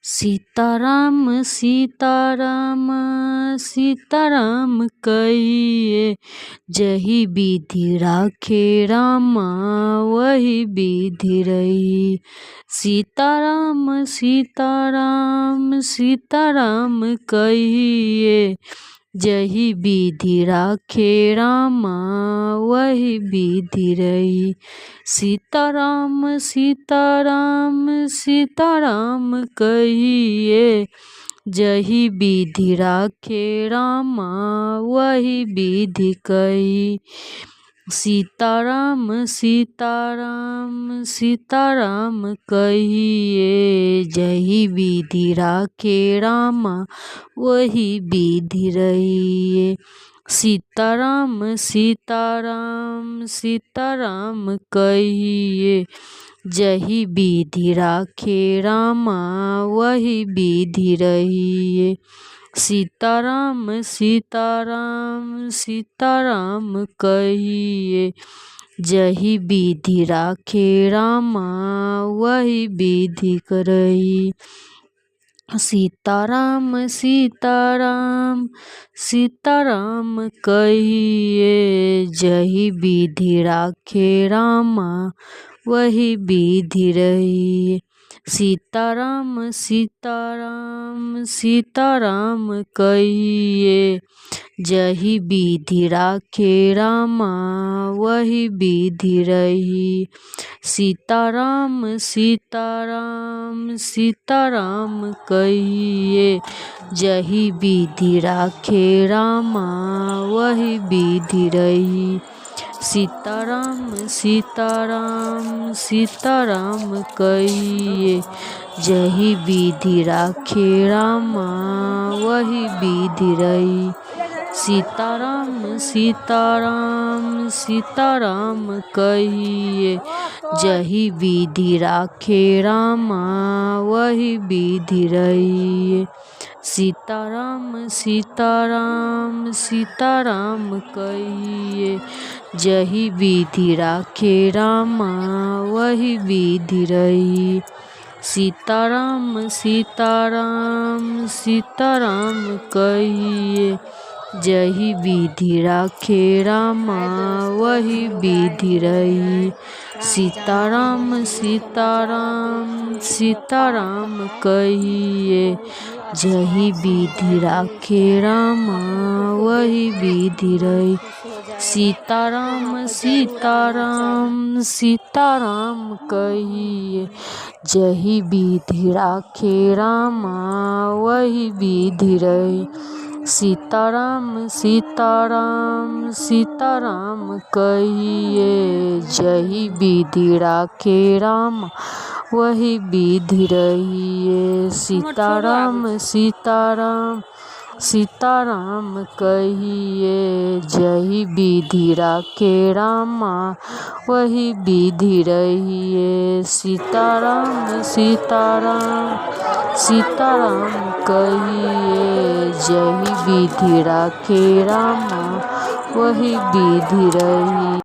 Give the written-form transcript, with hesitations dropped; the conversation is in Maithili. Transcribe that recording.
सीताराम सीताराम सीताराम कहिए, जही विधि राखे रामा वही विधि रही। सीताराम सीताराम सीताराम कहिए, जही विधि राखे रामा वही विधि रही। सीताराम सीताराम सीताराम कहिए, जही विधि राखे रामा वही विधि कही। सीताराम सीताराम सीताराम कहिए, जही विधि राखे रामा वही विधि रही। सीताराम सीताराम सीताराम कहिए, जही विधि राखे रामा वही विधि रही। सीताराम सीताराम सीताराम कहिए, जही विधि राखे रामा वही विधि करही। सीताराम सीताराम सीताराम कहिए, जही विधि राखे रामा वही विधि रही। सीताराम सीताराम सीताराम कहिए, जही विधि राखे रामा वही विधि रही। सीताराम सीताराम सीताराम कहिए, जही विधि राखे रामा वही विधि रही। सीताराम सीताराम सीताराम कहिए, जही विधि राखे रामा वही विधि रही। सीताराम सीताराम सीताराम कहिए, जही विधि राखे रामा वही विधि रही। सीताराम सीताराम सीताराम कहिए, जही विधि राखे रामा वही विधि रही। सीताराम सीताराम सीताराम कहिए, जही विधि राखे रामा वही विधि रही। सीताराम सीताराम सीताराम कहिए, जही विधि राखे रामा वही विधि रही। सीताराम सीताराम सीताराम कहिए, जही विधि राखे रामा वही विधि रही। सीताराम सीताराम सीताराम कहिए, जही विधि राखे रामा वही विधि रही। सीताराम सीताराम सीताराम कहिए, जही विधि राखे रामा वही विधि रही। सीताराम सीताराम सीताराम कहिए, जही विधि राखे रामा वही विधि रही।